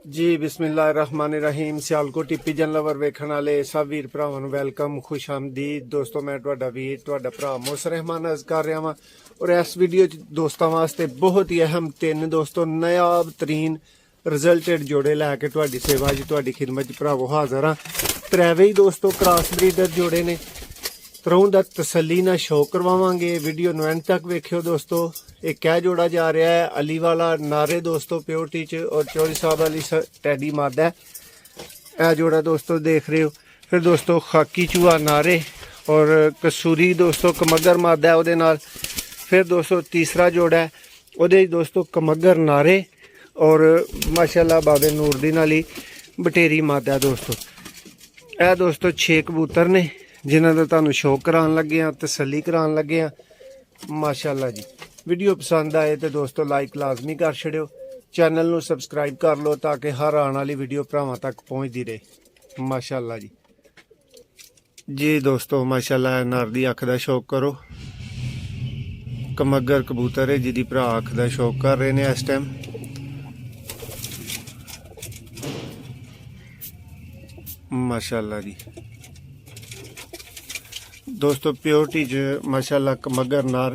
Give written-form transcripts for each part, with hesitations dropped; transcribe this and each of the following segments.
जी बिस्मिल्लाहिर्रहमानिर्रहीम। सियालकोट टिप्पी जानवर वेखण वाले सब वीर भरावां नूं वेलकम, खुश आमदीद। दोस्तों मैं तुहाडा वीर तुहाडा भरा मोहसिन रहमान अर्ज कर रहा वां और इस वीडियो च दोस्तों वास्ते बहुत ही अहम तीन दोस्तों नायाब तरीन रिजल्टेड जोड़े लैके तुहाडी सेवा च तुहाडी खिदमत च भरावो हाज़र हाँ। त्रेवे ही दोस्तों क्रॉस ब्रीडर जोड़े ने। त्रौं दा तसल्ली नाल शो करवावांगे। वीडियो नूं एंड तक वेखियो दोस्तों। एक क्या जोड़ा जा रहा है अली वाला नारे दोस्तों प्योरिटी च और चौधरी साहब वाली टैडी मादा है। यह जोड़ा दोस्तों देख रहे हो। फिर दोस्तों खाकी चूहा नारे और कसूरी दोस्तों कमगर मादा है उहदे नाल। फिर दोस्तों तीसरा जोड़ा है उहदे दोस्तों कमगर नारे और माशाल्लाह बाबे नूरदीन अली बटेरी मादा है दोस्तों। यह दोस्तों 6 कबूतर ने जिन्हां दा तुहानूं शौक कराउण लगे हाँ, तसल्ली कराउण लगे हाँ माशाल्लाह जी। वीडियो पसंद आए तो दोस्तों लाइक लाजमी कर छड़ियो, चैनल नूं सबसक्राइब कर लो ताकि हर आने वाली वीडियो भरावां तक पहुँचती रहे माशाल्लाह जी। जी दोस्तों माशाल्लाह नर दी अख दा शौक करो। कमगर कबूतर है जिहदी भरा अख दा शौक कर रहे हैं इस टाइम। माशाल्लाह जी दोस्तों प्योरिटी च माशाल्लाह कमगर नर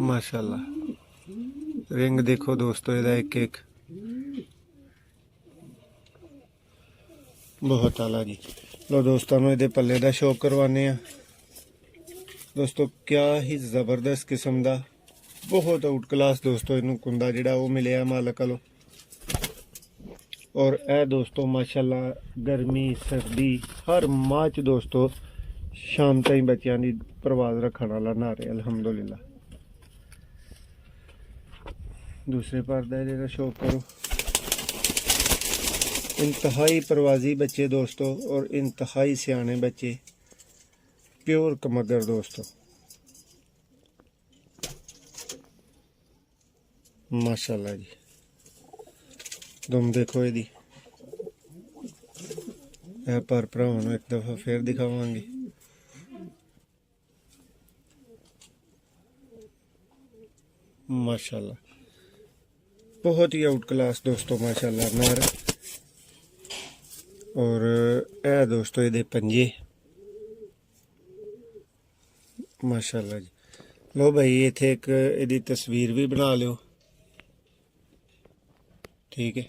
माशाल्लाह। रिंग देखो दोस्तों इहदा एक एक बहुत आला जी। लो दोस्तों इहदे पल्ले दा शौक करवाने आ दोस्तों। क्या ही जबरदस्त किस्म दा बहुत आउट क्लास दोस्तों इनू कुंदा जिहड़ा वो मिले मालक वालों। और ए दोस्तों माशाल्लाह गर्मी सर्दी हर माह च दोस्तों शाम ताई बच्चों की परवाज रखने वाला नारे अल्हम्दुलिल्लाह। दूसरे पर्दा का शौक करो। इंतहाई परवाजी बच्चे दोस्तों और इंतहाई सियाने बच्चे प्योर कमगर दोस्तों माशाल्लाह जी। तुम देखो यदि पर भरावां एक दफ़ा फिर दिखावांगे। माशाल्लाह बहुत ही आउट क्लास दोस्तों माशाल्लाह नर। और ए दोस्तों ये पंजे माशाल्लाह जी। लो भाई इत्थे एक इहदी तस्वीर भी बना लियो ठीक है।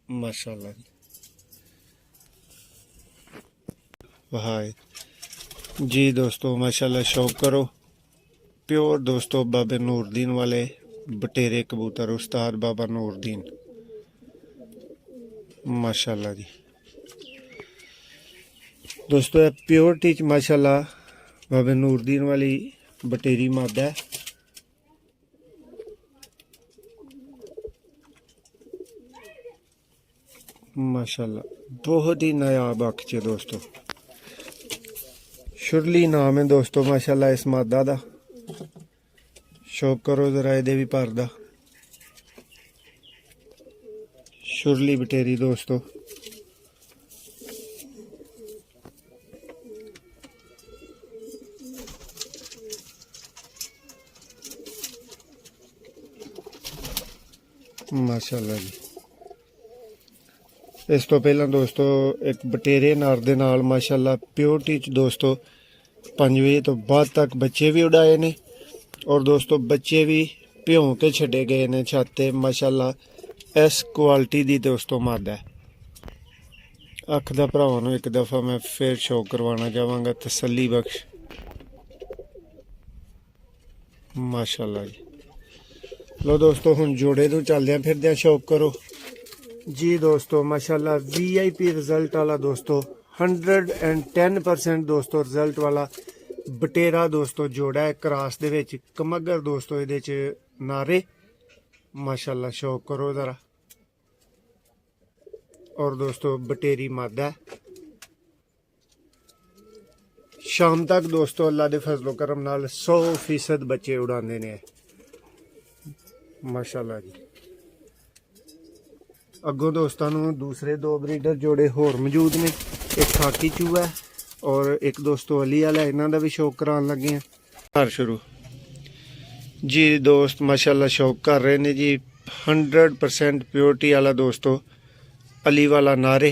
माशाल्लाह जी वाह जी दोस्तों माशाल्लाह शौक करो। प्योर दोस्तों बाबे नूरदीन वाले बटेरे कबूतर उस्ताद बाबा नूरदीन माशाल्लाह जी। दोस्तों प्योरिटी च माशाल्लाह बाबे नूरदीन वाली बटेरी मादा है। माशाल्लाह बहुत ही नायाब अख च दोस्तों। शुरली नाम है दोस्तों माशाल्लाह इस मादा दा। शौक करो जरा ये भी पर दा शुरली बटेरी दोस्तों। माशाल्लाह जी। इस तो पहला दोस्तों एक बटेरे नर दे नाल माशाल्लाह प्योरिटी च दोस्तों 5 बजे तो बाद तक बच्चे भी उड़ाए ने और दोस्तों बच्चे भी भ्यों के छड़े गए ने छाते माशाल्लाह। इस क्वालिटी दी दोस्तों मादा है। अख दा भरावां नूं एक दफ़ा मैं फिर शौक करवाना चाहांगा तसल्ली बख्श माशाल्लाह जी। लो दोस्तों हुण जोड़े नूं चलदे फिरदे शौक करो जी दोस्तों माशाल्लाह। VIP रिजल्ट वाला दोस्तों 110% दोस्तों रिजल्ट वाला बटेरा दोस्तों जोड़ा है क्रॉस दे विच कमगर दोस्तों इहदे च नारे माशाल्लाह शौक करो ज़रा। और दोस्तों बटेरी मादा है। शाम तक दोस्तों अल्लाह दे फजलो करम नाल 100% बच्चे उड़ाते ने माशाल्लाह जी। ਅੱਗੋਂ ਦੋਸਤਾਂ ਨੂੰ ਦੂਸਰੇ ਦੋ ਬਰੀਡਰ ਜੋੜੇ ਹੋਰ ਮੌਜੂਦ ਨੇ। ਇੱਕ ਖਾਕੀ ਚੂਹਾ ਔਰ ਇੱਕ ਦੋਸਤੋ ਅਲੀ ਵਾਲਾ, ਇਹਨਾਂ ਦਾ ਵੀ ਸ਼ੌਕ ਕਰਾਉਣ ਲੱਗੇ ਆ। ਘਰ ਸ਼ੁਰੂ जी दोस्त माशाल्लाह शौक कर रहे ने जी 100% प्योरिटी वाला दोस्तों अली वाला नारे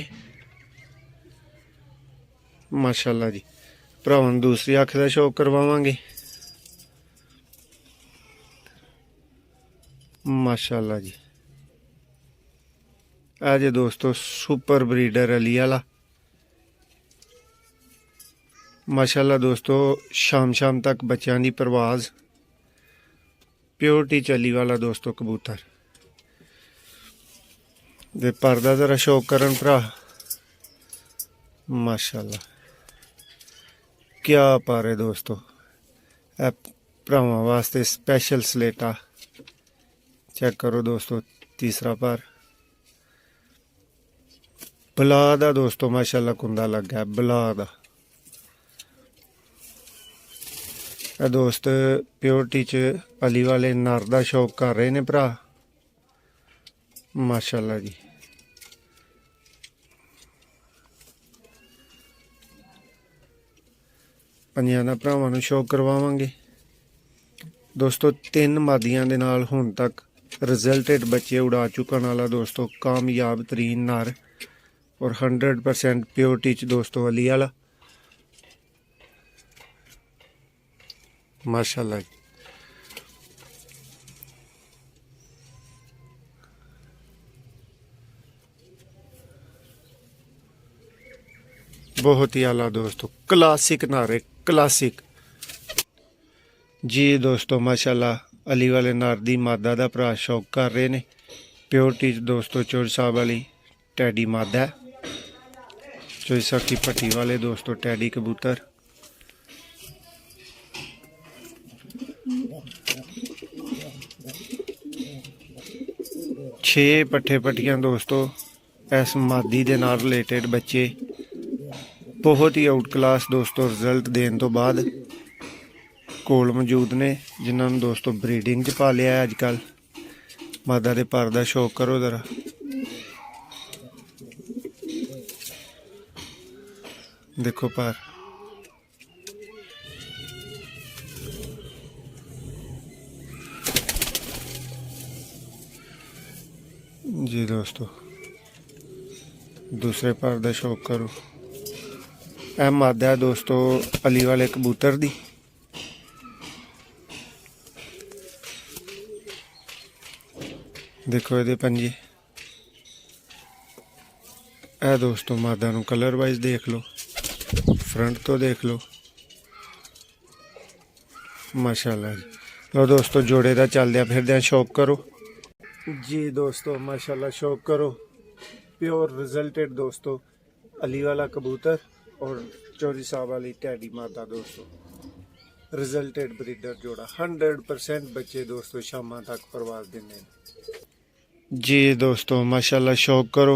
माशाल्लाह जी। भरावां नूं दूसरी अख का शौक करवावांगे माशाल्लाह जी। आज दोस्तों सुपर ब्रीडर अली वाला माशाल्लाह दोस्तों, शाम शाम तक बच्चों की परवाज प्योरिटी चली वाला दोस्तों कबूतर दे परदा जरा शौक करन भरा माशाल्लाह क्या पर है दोस्तों। ए भरावां वास्ते स्पैशल स्लेटा चेक करो दोस्तों। तीसरा पर बला दा दोस्तों माशाल्लाह कुंदा लग गया बला दा। दोस्त प्योरिटी च अली वाले नर दा शौक कर रहे ने भरा माशाल्लाह जी। पंजां दा भरावां नूं शौक करवावांगे दोस्तों। 3 मादियां दे नाल हुण तक रिजल्टेड बच्चे उड़ा चुकन वाला दोस्तों कामयाब तरीन नर और 100% प्योरिटी च दोस्तों अली वाला माशाल्लाह जी। बहुत ही आला दोस्तों क्लासिक नारे क्लासिक जी दोस्तों माशाल्लाह अली वाले नार दी मादा दा भरा शौक कर रहे ने। प्योरिटी दोस्तों चोर साहब वाली टैडी मादा चोईसा की पट्टी वाले दोस्तों टैडी कबूतर। छे पट्ठे पट्टियां दोस्तों इस मादी दे नाल रिलेटेड बच्चे बहुत ही आउट क्लास दोस्तों रिजल्ट देने तो बाद कोल मौजूद ने जिन्होंने दोस्तों ब्रीडिंग च पा लिया है। अजकल मादा दे पर दा शौक करो जरा देखो पर जी दोस्तों। दूसरे पर दा शौक करो। ए मादा दोस्तों अली वाले कबूतर दी देखो ये पंजे। ए दोस्तों मादा नूं कलर वाइज देख लो, फ्रंट तो देख लो माशाल्लाह जी। लो दोस्तों जोड़े का चलद्या फिरद्या शौक करो जी दोस्तों माशाल्लाह शौक करो। प्योर रिजल्टेड दोस्तों अली वाला कबूतर और चौधरी साहब वाली टैडी मादा दोस्तों रिजल्टेड ब्रीडर जोड़ा 100% बच्चे दोस्तों शाम तक परवाज देने जी दोस्तों माशाल्लाह शौक करो।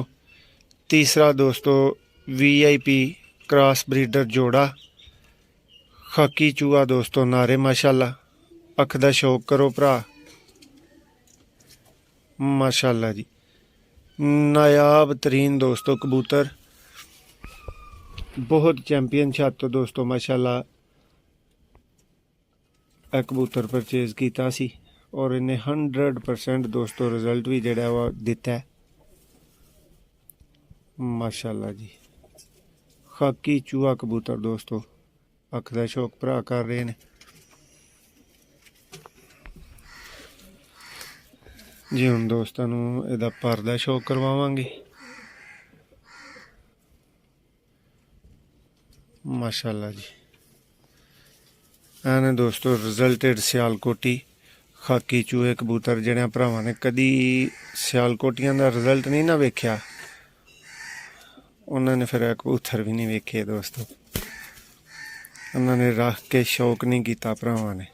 तीसरा दोस्तों VIP क्रॉस ब्रीडर जोड़ा खाकी चूहा दोस्तों नारे माशाल्लाह अख दा शौक करो भरा माशाल्लाह जी। नायाब तरीन दोस्तों कबूतर बहुत चैंपियन छत तो दोस्तों माशाल्लाह ए कबूतर परचेज किया सी और इन्हें 100% दोस्तों रिजल्ट भी जिहड़ा वा दिता है माशाल्लाह जी। खाकी चूहा कबूतर दोस्तों अख दा शौक भरा कर रहे हैं जी। हुण दोस्तों नूं इहदा पर दा शौक करवावांगे माशाल्लाह जी। एने दोस्तों रिजल्टेड सियालकोटी खाकी चूहे कबूतर जिहड़े भरावां ने कदी सियालकोटियां दा रिजल्ट नहीं ना वेख्या उन्होंने फिर कबूतर भी नहीं वेखे दोस्तों। उन्होंने रख के शौक नहीं किया भरावां ने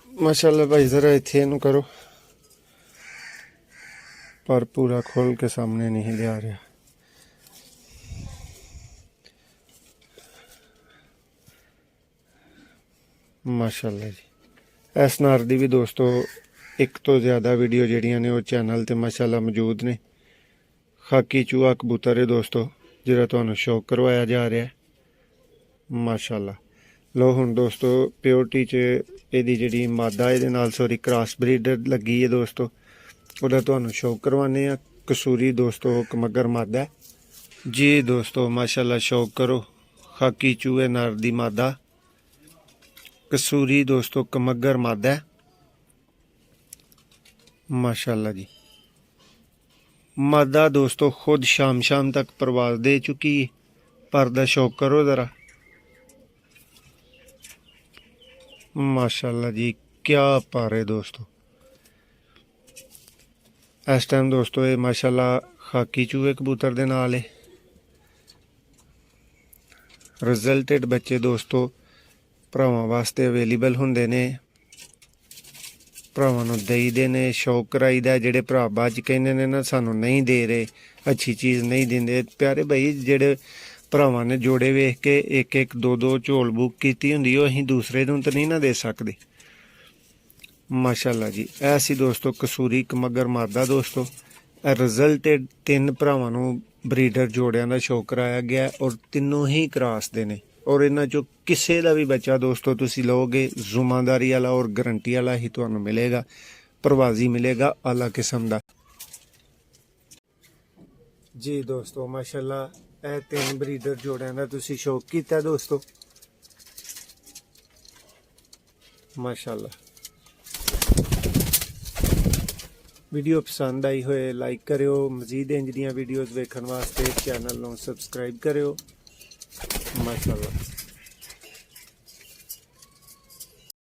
माशाल्लाह भाई। जरा इत्थे इनू करो पर पूरा खोल के सामने नहीं लिया रहा माशाल्लाह जी। इस नार दी भी दोस्तों ਇੱਕ ਤੋਂ ਜ਼ਿਆਦਾ ਵੀਡੀਓ ਜਿਹੜੀਆਂ ਨੇ ਉਹ ਚੈਨਲ ਤੇ ਮਾਸ਼ਾਅੱਲਾ ਮੌਜੂਦ ਨੇ। ਖਾਕੀ ਚੂਹਾ ਕਬੂਤਰ ਹੈ ਦੋਸਤੋ, ਜਿਹੜਾ ਤੁਹਾਨੂੰ ਸ਼ੌਕ ਕਰਵਾਇਆ ਜਾ ਰਿਹਾ ਹੈ ਮਾਸ਼ਾਅੱਲਾ। ਲੋ ਹੁਣ ਦੋਸਤੋ ਪਿਓਰਟੀ 'ਚ ਇਹਦੀ ਜਿਹੜੀ ਮਾਦਾ ਇਹਦੇ ਨਾਲ ਕ੍ਰਾਸ ਬਰੀਡਰ ਲੱਗੀ ਹੈ ਦੋਸਤੋ, ਉਹਦਾ ਤੁਹਾਨੂੰ ਸ਼ੌਕ ਕਰਵਾਉਂਦੇ ਆ। ਕਸੂਰੀ ਦੋਸਤੋ ਕਮੱਗਰ ਮਾਦਾ ਜੀ ਦੋਸਤੋ, ਮਾਸ਼ਾਅੱਲਾ ਸ਼ੌਕ ਕਰੋ। ਖਾਕੀ ਚੂਹੇ ਨਰ ਦੀ ਮਾਦਾ, ਕਸੂਰੀ ਦੋਸਤੋ ਕਮੱਗਰ ਮਾਦਾ माशाल्लाह जी। मादा दोस्तों खुद शाम तक परवाज दे चुकी है, पर दा शौक करो ज़रा माशाल्लाह जी, क्या पर है दोस्तों। इस टाइम दोस्तों ये माशाल्लाह खाकी चूहे कबूतर दे नाल है। रिजल्टेड बच्चे दोस्तों भरावां वास्ते अवेलेबल हुंदे ने, ਭਰਾਵਾਂ ਨੂੰ ਦੇਈਦੇ ਨੇ, ਸ਼ੌਕ ਕਰਾਈਦਾ। ਜਿਹੜੇ ਭਰਾ ਬਾਅਦ 'ਚ ਕਹਿੰਦੇ ਨੇ ਨਾ ਸਾਨੂੰ ਨਹੀਂ ਦੇ ਰਹੇ, ਅੱਛੀ ਚੀਜ਼ ਨਹੀਂ ਦਿੰਦੇ, ਪਿਆਰੇ ਭਾਈ ਜਿਹੜੇ ਭਰਾਵਾਂ ਨੇ ਜੋੜੇ ਵੇਖ ਕੇ ਇੱਕ ਦੋ ਝੋਲ ਬੁੱਕ ਕੀਤੀ ਹੁੰਦੀ, ਉਹ ਅਸੀਂ ਦੂਸਰੇ ਨੂੰ ਤਾਂ ਨਹੀਂ ਨਾ ਦੇ ਸਕਦੇ ਮਾਸ਼ਾਅੱਲਾ ਜੀ। ਇਹ ਸੀ ਦੋਸਤੋ ਕਸੂਰੀ ਕਮੱਗਰ ਮਾਦਾ ਦੋਸਤੋ। ਰਿਜ਼ਲਟਡ 3 ਭਰਾਵਾਂ ਨੂੰ ਬਰੀਡਰ ਜੋੜਿਆਂ ਦਾ ਸ਼ੌਕ ਕਰਾਇਆ ਗਿਆ ਔਰ ਤਿੰਨੋਂ ਹੀ ਕਰਾਸ ਦੇ ਨੇ। और इन्हां चों किसी का भी बच्चा दोस्तों तुसी लोगे जुम्मेदारी वाला और गारंटी वाला ही तुहानूं मिलेगा, प्रवाजी मिलेगा आला किस्म दा जी दोस्तों। माशाल्लाह ए 3 ब्रीडर जोड़ियां दा तुसी शौक कीता दोस्तों माशाल्लाह। वीडियो पसंद आई होए लाइक करियो, मजीद इंज दियां वीडियोज़ वेखण वास्ते चैनल नूं सबसक्राइब करियो माशाल्लाह।